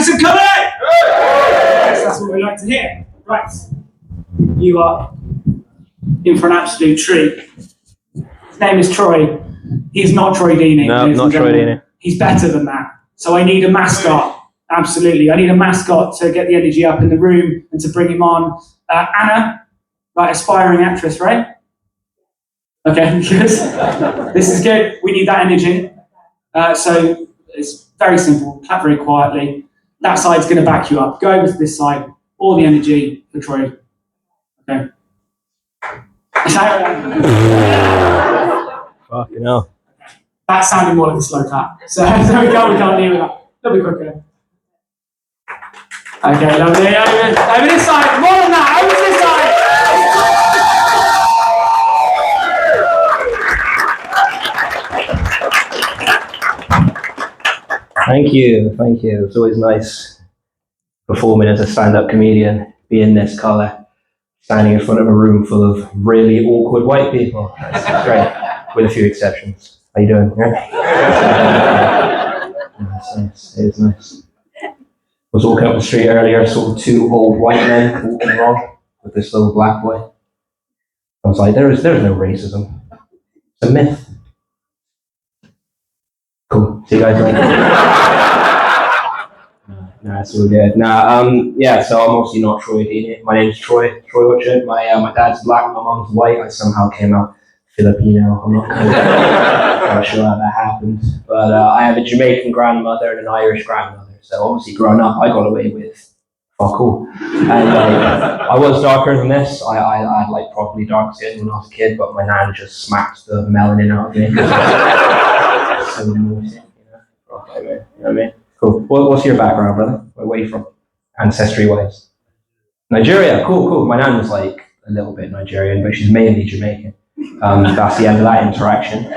Atkinson coming in? Yes, that's what we like to hear. Right. You are in for an absolute treat. His name is Troy. He's not Troy Deeney. No, not Troy Deeney. He's better than that. So I need a mascot. Absolutely. I need a mascot to get the energy up in the room and to bring him on. Anna, right, aspiring actress, right? Okay, good. This is good. We need that energy. So it's very simple. Clap very quietly. That side's going to back you up. Go over to this side. All the energy for Troy. Okay. Fucking hell. That sounded more like a slow clap. So we can't deal with that. A little bit quicker. Okay, lovely. Over this side. More than that. Over to this side. Thank you. It's always nice performing as a stand-up comedian, being this colour, standing in front of a room full of really awkward white people. That's great, with a few exceptions. How you doing? Yeah? It's nice. It is nice. I was walking up the street earlier, saw two old white men walking along with this little black boy. I was like, there's no racism. It's a myth. Cool. See you guys later. No, it's all good. Yeah, so I'm obviously not Troy Deeney. My name's Troy Orchard. My dad's black, my mom's white. I somehow came out Filipino. I'm not quite sure how that happened. But I have a Jamaican grandmother and an Irish grandmother. So obviously growing up, I got away with fuck all. And I was darker than this. I had like properly dark skin when I was a kid, but my nan just smacked the melanin out of me. So naughty, Okay, man. You know what I mean? Cool. What's your background, brother? Where are you from? Ancestry-wise? Nigeria. Cool. My nan was like a little bit Nigerian, but she's mainly Jamaican. That's the end of that interaction.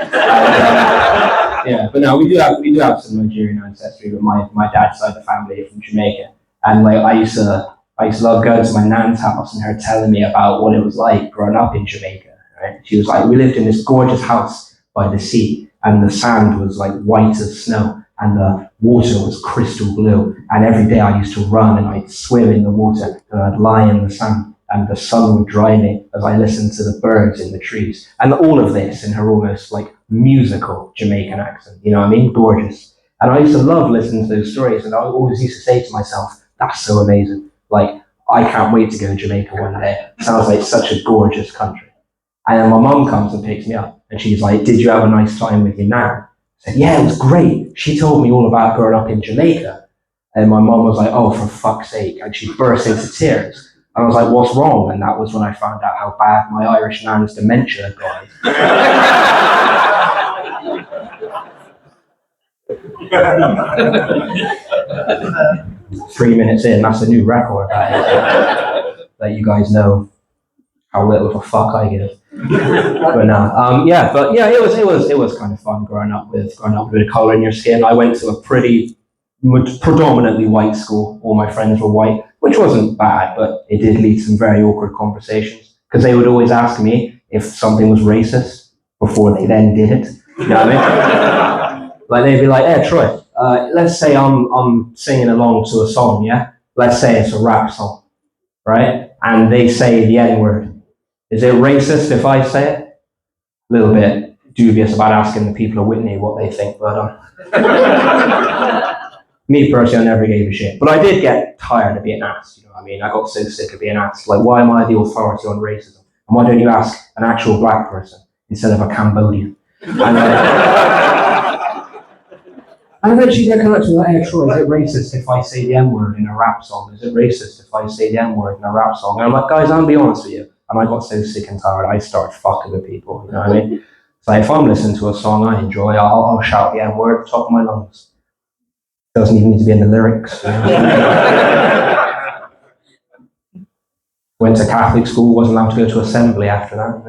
Yeah, but no, we do have some Nigerian ancestry, but my dad's side of the family are from Jamaica. And like I used to love going to my nan's house and her telling me about what it was like growing up in Jamaica. Right? She was like, we lived in this gorgeous house by the sea, and the sand was like white as snow, and the water was crystal blue. And every day I used to run and I'd swim in the water, and I'd lie in the sand, and the sun would dry me as I listened to the birds in the trees. And all of this in her almost like musical Jamaican accent, you know what I mean? Gorgeous. And I used to love listening to those stories, and I always used to say to myself, that's so amazing. Like, I can't wait to go to Jamaica one day. It sounds like such a gorgeous country. And then my mum comes and picks me up, and she's like, did you have a nice time with your nan? I said, yeah, it was great. She told me all about growing up in Jamaica. And my mum was like, oh, for fuck's sake. And she burst into tears. And I was like, what's wrong? And that was when I found out how bad my Irish nan's dementia had got. 3 minutes in, that's a new record. That you guys know how little of a fuck I give. But no, it was kind of fun growing up with a bit of colour in your skin. I went to a predominantly white school. All my friends were white, which wasn't bad, but it did lead to some very awkward conversations, because they would always ask me if something was racist before they then did it. You know what I mean? Like they'd be like, hey Troy, let's say I'm singing along to a song, yeah? Let's say it's a rap song, right? And they say the N-word. Is it racist if I say it? A little bit dubious about asking the people of Witney what they think, but me personally, I never gave a shit. But I did get tired of being asked, you know what I mean? I got so sick of being asked, like, why am I the authority on racism? And why don't you ask an actual black person instead of a Cambodian? And eventually they come up to me like, hey Troy, is it racist if I say the N-word in a rap song? Is it racist if I say the N-word in a rap song? And I'm like, guys, I'll be honest with you. And I got so sick and tired, I started fucking with people, you know what I mean? So if I'm listening to a song I enjoy, I'll shout the N-word at the top of my lungs. Doesn't even need to be in the lyrics. You know? Went to Catholic school, wasn't allowed to go to assembly after that.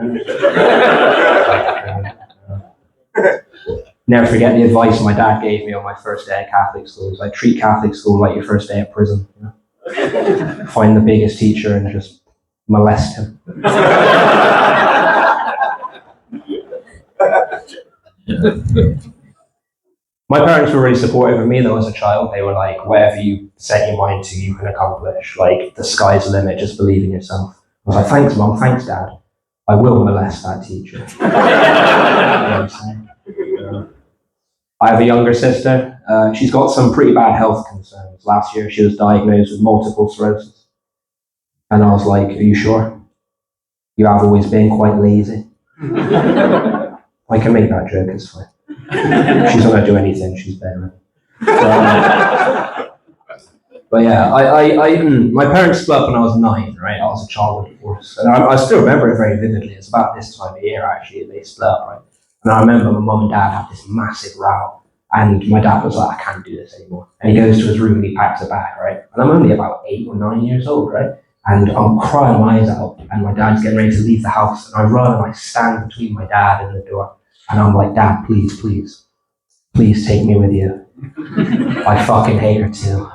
Never forget the advice my dad gave me on my first day at Catholic school. It was like, treat Catholic school like your first day at prison. You know? Find the biggest teacher and just molest him. My parents were really supportive of me though as a child. They were like, whatever you set your mind to, you can accomplish. Like, the sky's the limit, just believe in yourself. I was like, thanks mum, thanks dad. I will molest that teacher. You know what I'm saying? I have a younger sister. She's got some pretty bad health concerns. Last year she was diagnosed with multiple sclerosis. And I was like, are you sure? You have always been quite lazy. I can make that joke, it's fine. She's not going to do anything, she's better. But yeah, my parents split up when I was 9, right? I was a child of divorce. And I still remember it very vividly. It's about this time of year, actually, they split up, right? And I remember my mum and dad had this massive row. And my dad was like, I can't do this anymore. And he goes to his room and he packs a bag, right? And I'm only about 8 or 9 years old, right? And I'm crying my eyes out. And my dad's getting ready to leave the house. And I run and I stand between my dad and the door. And I'm like, Dad, please, please, please take me with you. I fucking hate her too.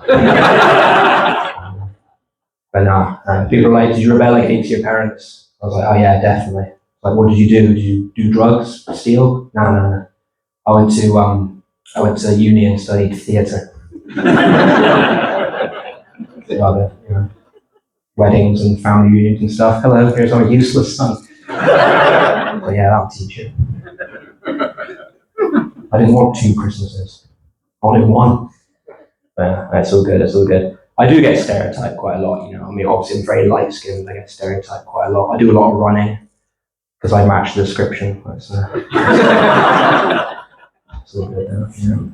But no, people were like, did you rebel against your parents? I was like, oh yeah, definitely. Like, what did you do? Did you do drugs? Steal? No. I went to uni and studied theatre. Weddings and family reunions and stuff. Hello, here's our useless son. But yeah, that'll teach you. I didn't want 2 Christmases. I wanted 1. But it's all good, it's all good. I do get stereotyped quite a lot, you know. I mean, obviously I'm very light-skinned, I get stereotyped quite a lot. I do a lot of running, because I match the description. It's all good though, you know.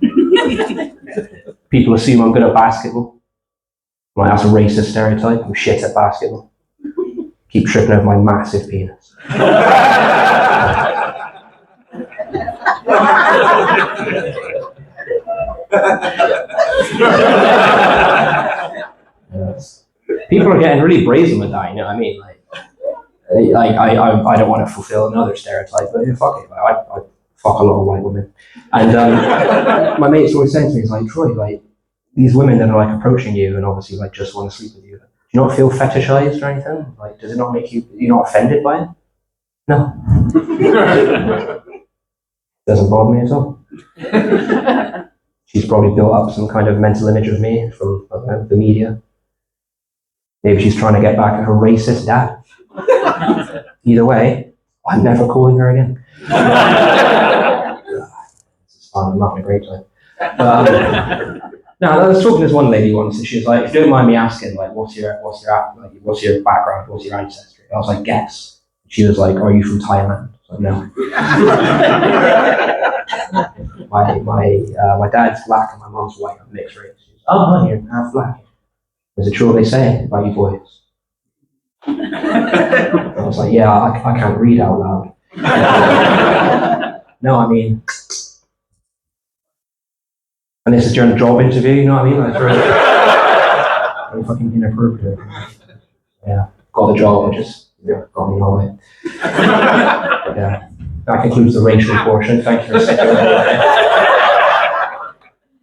People assume I'm good at basketball. Like, that's a racist stereotype. I'm shit at basketball. Keep tripping over my massive penis. Yes. People are getting really brazen with that, you know what I mean? I don't want to fulfill another stereotype, but yeah, fuck it. I fuck a lot of white women. And my mate's always saying to me, he's like, Troy, like, these women that are like approaching you and obviously like just want to sleep with you, do you not feel fetishized or anything? Like, does it not make you're not offended by it? No. Doesn't bother me at all. She's probably built up some kind of mental image of me from, I don't know, the media. Maybe she's trying to get back at her racist dad. Either way, I'm never calling her again. This is fun, I'm having a great time. Now, I was talking to this one lady once, and she was like, if you don't mind me asking, like, what's your background, what's your ancestry? I was like, guess. She was like, are you from Thailand? I was like, no. My dad's black and my mom's white. I'm mixed race. She was, oh, no, you're half black. Is it true what they say about you boys? I was like, yeah, I can't read out loud. No, I mean, and this is during a job interview, you know what I mean? Like, very fucking inappropriate. Yeah, got the job, just got me all way. Yeah, that concludes the racial portion. Thank you for sticking with me.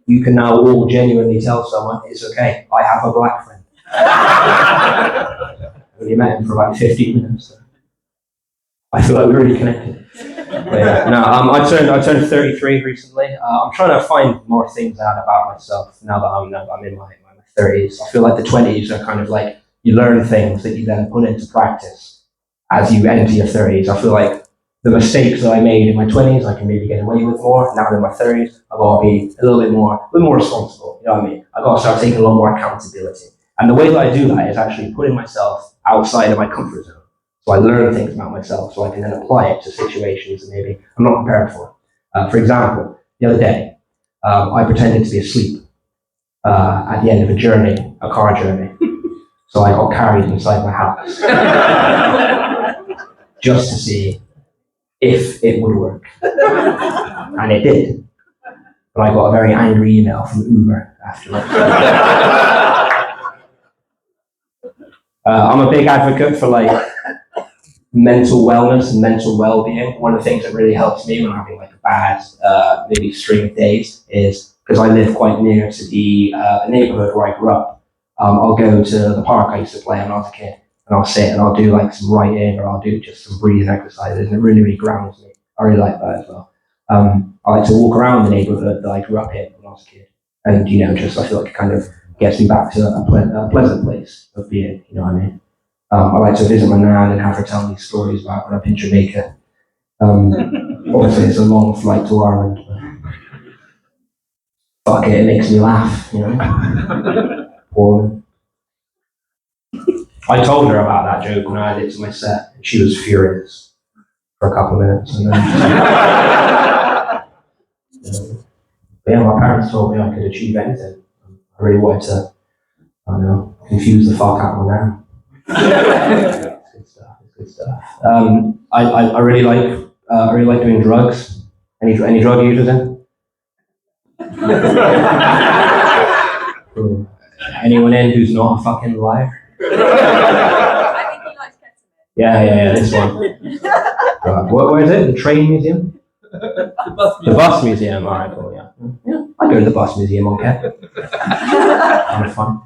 You can now all genuinely tell someone, it's okay, I have a black friend. I only met him for about 15 minutes. So I feel like we're really connected. But yeah, no, I turned 33 recently. I'm trying to find more things out about myself now that I'm in my 30s. I feel like the 20s are kind of like, you learn things that you then put into practice as you enter your 30s. I feel like the mistakes that I made in my 20s, I can maybe get away with more. Now in my 30s, I've got to be a little bit more responsible. You know what I mean? I've got to start taking a lot more accountability. And the way that I do that is actually putting myself outside of my comfort zone. So I learn things about myself so I can then apply it to situations that maybe I'm not prepared for. For example, the other day, I pretended to be asleep at the end of a car journey. So I got carried inside my house just to see if it would work. And it did. But I got a very angry email from Uber afterwards. I'm a big advocate for like mental wellness and mental well-being. One of the things that really helps me when I'm having like a bad maybe string of days is because I live quite near to the neighborhood where I grew up. I'll go to the park I used to play when I was a kid, and I'll sit and I'll do like some writing or I'll do just some breathing exercises, and it really, really grounds me. I really like that as well. I like to walk around the neighbourhood that I grew up in when I was a kid. And, just I feel like it kind of gets me back to a pleasant place of being, you know what I mean? I like to visit my nan and have her tell me stories about growing up in Jamaica. Obviously, it's a long flight to Ireland, but fuck it makes me laugh, Poor woman. I told her about that joke when I had it to my set, and she was furious for a couple of minutes. And then, but yeah, my parents told me I could achieve anything. I really wanted to, I don't know, confuse the fuck out of my nan. It's good stuff. It's good stuff. I really like doing drugs. Any drug users in? Cool. Anyone in who's not a fucking liar? I think he likes ketamine. Yeah, this one. Right. Where is it? The train museum? The bus museum. Alright, cool, yeah. I go to the bus museum on Ket. Kind of fun.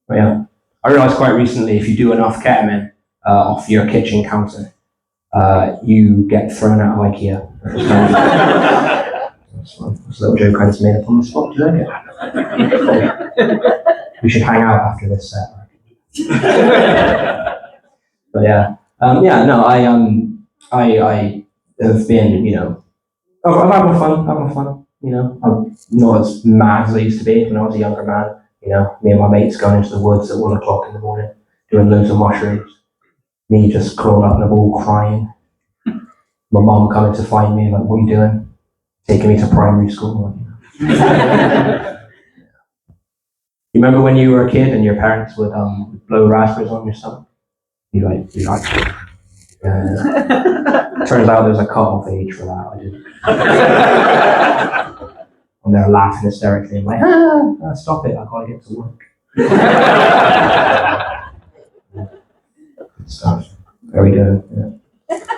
But yeah. I realised quite recently if you do enough ketamine off your kitchen counter, you get thrown out of IKEA. That's fun. That's a little joke I just made up on the spot. Do you like it? We should hang out after this set. But yeah, I have been, I've had my fun. I'm not as mad as I used to be when I was a younger man. Me and my mates going into the woods at 1 o'clock in the morning, doing loads of mushrooms. Me just curled up in a ball crying. My mum coming to find me, like, what are you doing? Taking me to primary school. You remember when you were a kid and your parents would blow raspberries on your stomach? You like. Turns out there's a cut-off age for that. I didn't. And they're laughing hysterically. I'm like, stop it! I gotta get to work. Good stuff. Very good. Yeah.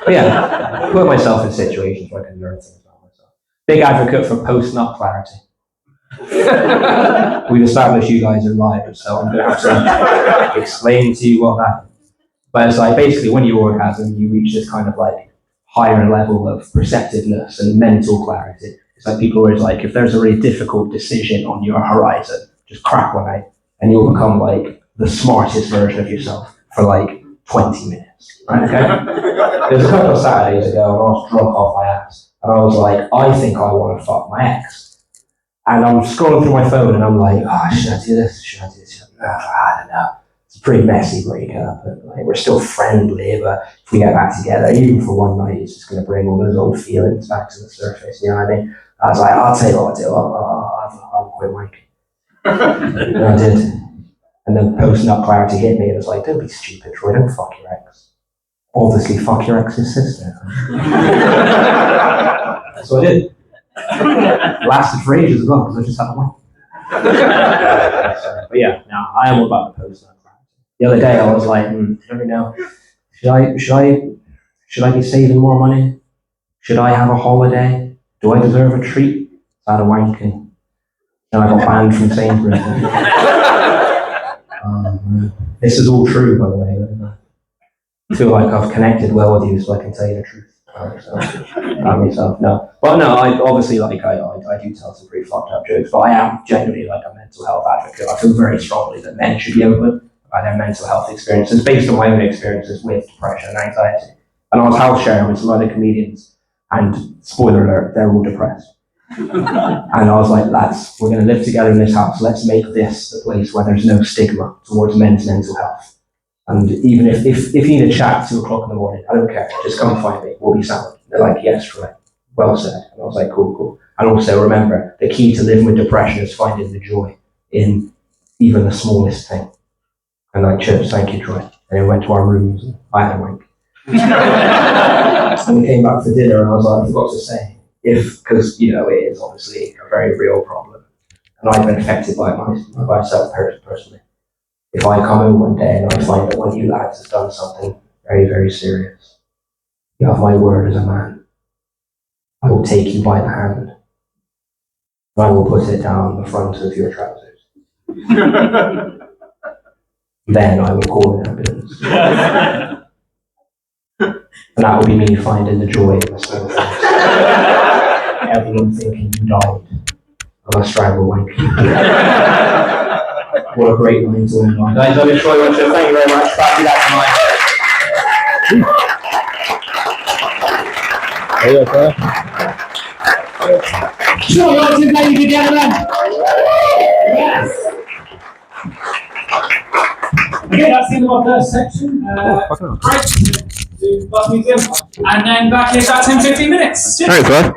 But yeah, put myself in situations where I can learn things about myself. Big advocate for post-nut clarity. We've established you guys are liars, so I'm going to have to explain to you what that is. But it's like basically when you orgasm, you reach this kind of like higher level of perceptiveness and mental clarity. It's like people always like, if there's a really difficult decision on your horizon, just crack one out and you'll become like the smartest version of yourself for like 20 minutes. Right? Okay? There's a couple of Saturdays ago and I was drunk off my ass and I was like, I think I want to fuck my ex. And I'm scrolling through my phone and I'm like, should I do this? Should I do this? I don't know. It's a pretty messy breakup. Like, we're still friendly, but if we get back together, even for one night, it's just going to bring all those old feelings back to the surface. You know what I mean? I was like, I'll tell you what I'll do. I'll quit wanking. And I did. And then post-nut clarity hit me. It was like, don't be stupid, Troy. Don't fuck your ex. Obviously, fuck your ex's sister. So I did. Lasted for ages as well because I just had a wank. But yeah, no, I am about the post-nut clarity. The other day I was like, I don't know, should I be saving more money? Should I have a holiday? Do I deserve a treat? I had a wanking. Then I got banned from Sainsbury's. This is all true, by the way. I feel like I've connected well with you, so I can tell you the truth. Myself, no. But no, I obviously I do tell some pretty fucked up jokes, but I am genuinely like a mental health advocate. I feel very strongly that men should be open about their mental health experiences based on my own experiences with depression and anxiety. And I was house sharing with some other comedians, and spoiler alert, they're all depressed. And I was like, lads, we're going to live together in this house. Let's make this a place where there's no stigma towards men's mental health. And even if you need a chat at 2 o'clock in the morning, I don't care. Just come find me. We'll be sound. They're like, yes, Troy. Well said. And I was like, cool. And also remember, the key to living with depression is finding the joy in even the smallest thing. And like, cheers, thank you, Troy. And we went to our rooms and I had a wank. And we came back for dinner and I was like, I forgot to say, because it is obviously a very real problem. And I've been affected by myself personally. If I come in one day and I find that one of you lads has done something very, very serious, you have my word as a man. I will take you by the hand. And I will put it down the front of your trousers. Then I will call an ambulance. And that will be me finding the joy in the small things. everyone thinking you died of a strangle wank. What a great line to end on. Guys, I'm Troy Watcher. Thank you very much. Back to that tonight. Troy Watcher, ladies and gentlemen. Yes. Okay, that's the end of our first section. Break to Bus Museum. And then back in about 10-15 minutes. Thanks, man.